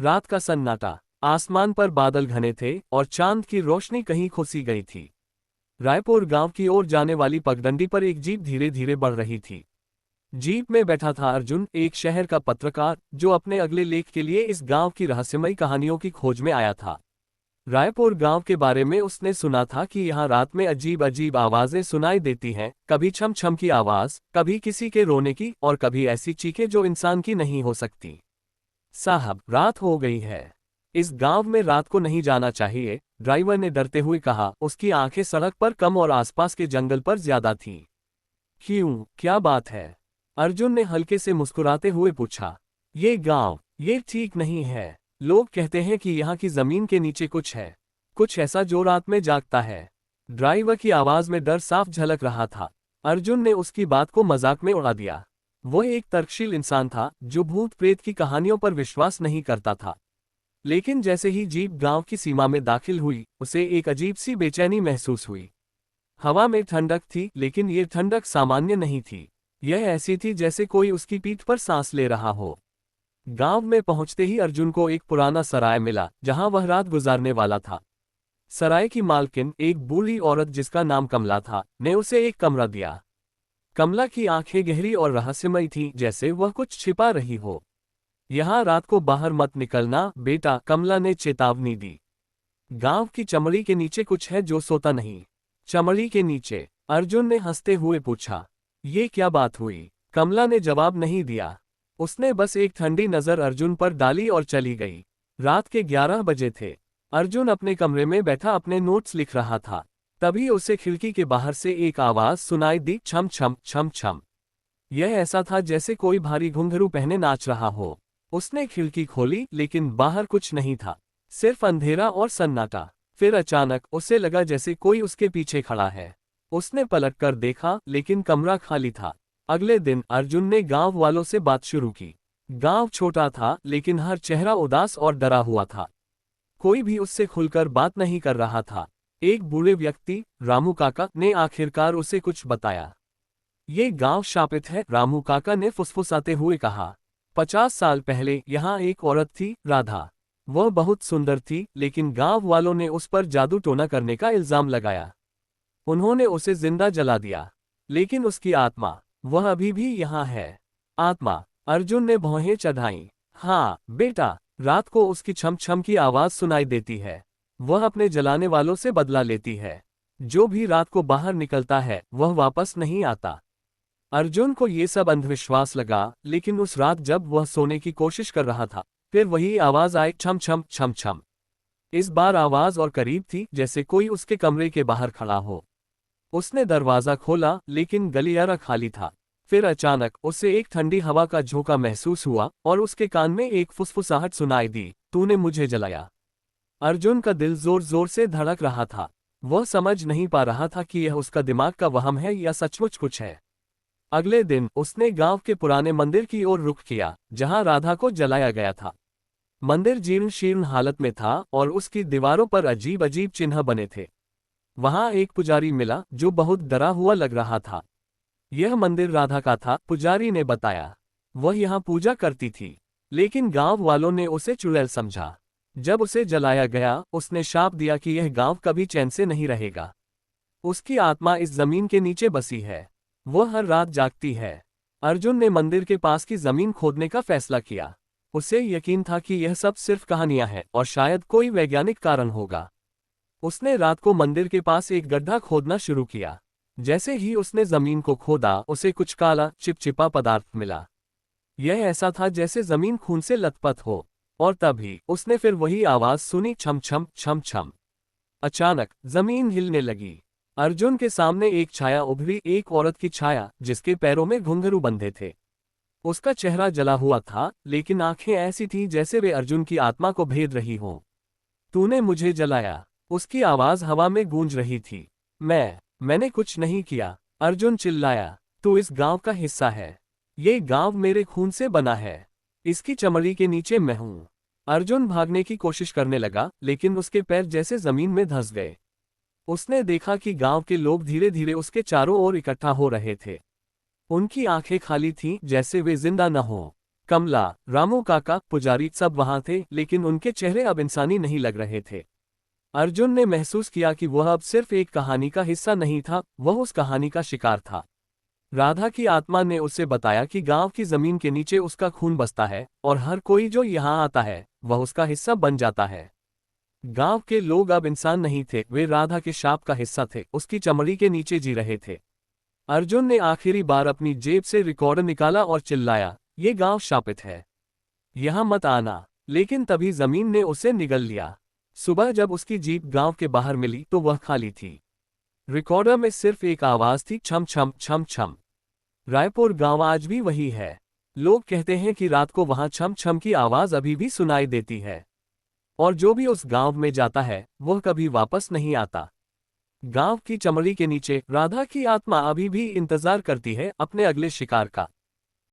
रात का सन्नाटा, आसमान पर बादल घने थे और चांद की रोशनी कहीं खुसी गई थी। रायपुर गांव की ओर जाने वाली पगडंडी पर एक जीप धीरे धीरे बढ़ रही थी। जीप में बैठा था अर्जुन, एक शहर का पत्रकार जो अपने अगले लेख के लिए इस गांव की रहस्यमयी कहानियों की खोज में आया था। रायपुर गांव के बारे में उसने सुना था कि यहाँ रात में अजीब अजीब आवाजें सुनाई देती हैं, कभी छम छम की आवाज, कभी किसी के रोने की और कभी ऐसी चीखें जो इंसान की नहीं हो सकती। साहब, रात हो गई है। इस गांव में रात को नहीं जाना चाहिए, ड्राइवर ने डरते हुए कहा। उसकी आंखें सड़क पर कम और आसपास के जंगल पर ज्यादा थीं। क्यों, क्या बात है? अर्जुन ने हल्के से मुस्कुराते हुए पूछा। ये ठीक नहीं है। लोग कहते हैं कि यहाँ की जमीन के नीचे कुछ है, कुछ ऐसा जो रात में जागता है। ड्राइवर की आवाज में डर साफ झलक रहा था। अर्जुन ने उसकी बात को मजाक में उड़ा दिया। वह एक तर्कशील इंसान था जो भूत प्रेत की कहानियों पर विश्वास नहीं करता था। लेकिन जैसे ही जीप गांव की सीमा में दाखिल हुई, उसे एक अजीब सी बेचैनी महसूस हुई। हवा में ठंडक थी, लेकिन ये ठंडक सामान्य नहीं थी। यह ऐसी थी जैसे कोई उसकी पीठ पर सांस ले रहा हो। गांव में पहुंचते ही अर्जुन को एक पुराना सराय मिला जहां वह रात गुजारने वाला था। सराय की मालकिन, एक बूढ़ी औरत जिसका नाम कमला था, ने उसे एक कमरा दिया। कमला की आंखें गहरी और रहस्यमयी थीं, जैसे वह कुछ छिपा रही हो। यहाँ रात को बाहर मत निकलना बेटा, कमला ने चेतावनी दी। गांव की चमड़ी के नीचे कुछ है जो सोता नहीं। चमड़ी के नीचे? अर्जुन ने हंसते हुए पूछा। ये क्या बात हुई? कमला ने जवाब नहीं दिया। उसने बस एक ठंडी नजर अर्जुन पर डाली और चली गई। रात के 11 बजे थे। अर्जुन अपने कमरे में बैठा अपने नोट्स लिख रहा था। तभी उसे खिड़की के बाहर से एक आवाज सुनाई दी, छम छम छम छम। यह ऐसा था जैसे कोई भारी घुंघरू पहने नाच रहा हो। उसने खिड़की खोली, लेकिन बाहर कुछ नहीं था, सिर्फ अंधेरा और सन्नाटा। फिर अचानक उसे लगा जैसे कोई उसके पीछे खड़ा है। उसने पलटकर देखा, लेकिन कमरा खाली था। अगले दिन अर्जुन ने गांव वालों से बात शुरू की। गांव छोटा था, लेकिन हर चेहरा उदास और डरा हुआ था। कोई भी उससे खुलकर बात नहीं कर रहा था। एक बूढ़े व्यक्ति, रामू काका, ने आखिरकार उसे कुछ बताया। ये गांव शापित है, रामू काका ने फुसफुसाते हुए कहा। 50 साल पहले यहाँ एक औरत थी, राधा। वह बहुत सुंदर थी, लेकिन गांव वालों ने उस पर जादू टोना करने का इल्जाम लगाया। उन्होंने उसे जिंदा जला दिया। लेकिन उसकी आत्मा, वह अभी भी यहाँ है। आत्मा? अर्जुन ने भौहें चढ़ाईं। हाँ बेटा, रात को उसकी छम छम की आवाज सुनाई देती है। वह अपने जलाने वालों से बदला लेती है। जो भी रात को बाहर निकलता है वह वापस नहीं आता। अर्जुन को ये सब अंधविश्वास लगा, लेकिन उस रात जब वह सोने की कोशिश कर रहा था, फिर वही आवाज आई, छम छम छम छम। इस बार आवाज और करीब थी, जैसे कोई उसके कमरे के बाहर खड़ा हो। उसने दरवाजा खोला, लेकिन गलियारा खाली था। फिर अचानक उसे एक ठंडी हवा का झोंका महसूस हुआ और उसके कान में एक फुसफुसाहट सुनाई दी, तूने मुझे जलाया। अर्जुन का दिल जोर जोर से धड़क रहा था। वह समझ नहीं पा रहा था कि यह उसका दिमाग का वहम है या सचमुच कुछ है। अगले दिन उसने गांव के पुराने मंदिर की ओर रुख किया, जहां राधा को जलाया गया था। मंदिर जीर्ण शीर्ण हालत में था और उसकी दीवारों पर अजीब अजीब चिन्ह बने थे। वहां एक पुजारी मिला जो बहुत डरा हुआ लग रहा था। यह मंदिर राधा का था, पुजारी ने बताया। वह यहाँ पूजा करती थी, लेकिन गांव वालों ने उसे चुड़ैल समझा। जब उसे जलाया गया, उसने शाप दिया कि यह गांव कभी चैन से नहीं रहेगा। उसकी आत्मा इस जमीन के नीचे बसी है। वह हर रात जागती है। अर्जुन ने मंदिर के पास की जमीन खोदने का फैसला किया। उसे यकीन था कि यह सब सिर्फ कहानियां हैं और शायद कोई वैज्ञानिक कारण होगा। उसने रात को मंदिर के पास एक गड्ढा खोदना शुरू किया। जैसे ही उसने जमीन को खोदा, उसे कुछ काला चिपचिपा पदार्थ मिला। यह ऐसा था जैसे जमीन खून से लथपथ हो। और तभी उसने फिर वही आवाज सुनी, छम छम छम छम। अचानक जमीन हिलने लगी। अर्जुन के सामने एक छाया उभरी, एक औरत की छाया जिसके पैरों में घुंघरू बंधे थे। उसका चेहरा जला हुआ था, लेकिन आंखें ऐसी थीं जैसे वे अर्जुन की आत्मा को भेद रही हों। तूने मुझे जलाया, उसकी आवाज हवा में गूंज रही थी। मैंने कुछ नहीं किया, अर्जुन चिल्लाया। तू इस गांव का हिस्सा है। ये गांव मेरे खून से बना है। इसकी चमड़ी के नीचे मैं हूं। अर्जुन भागने की कोशिश करने लगा, लेकिन उसके पैर जैसे जमीन में धंस गए। उसने देखा कि गांव के लोग धीरे धीरे उसके चारों ओर इकट्ठा हो रहे थे। उनकी आंखें खाली थीं, जैसे वे जिंदा न हों। कमला, रामू काका, पुजारी सब वहां थे, लेकिन उनके चेहरे अब इंसानी नहीं लग रहे थे। अर्जुन ने महसूस किया कि वह अब सिर्फ एक कहानी का हिस्सा नहीं था, वह उस कहानी का शिकार था। राधा की आत्मा ने उसे बताया कि गांव की जमीन के नीचे उसका खून बसता है, और हर कोई जो यहाँ आता है वह उसका हिस्सा बन जाता है। गांव के लोग अब इंसान नहीं थे, वे राधा के शाप का हिस्सा थे, उसकी चमड़ी के नीचे जी रहे थे। अर्जुन ने आखिरी बार अपनी जेब से रिकॉर्डर निकाला और चिल्लाया, ये गांव शापित है, यहां मत आना। लेकिन तभी जमीन ने उसे निगल लिया। सुबह जब उसकी जीप गांव के बाहर मिली तो वह खाली थी। रिकॉर्डर में सिर्फ एक आवाज थी, छम छम छम छम। रायपुर गांव आज भी वही है। लोग कहते हैं कि रात को वहां छम छम की आवाज अभी भी सुनाई देती है, और जो भी उस गांव में जाता है वह कभी वापस नहीं आता। गांव की चमड़ी के नीचे राधा की आत्मा अभी भी इंतजार करती है अपने अगले शिकार का।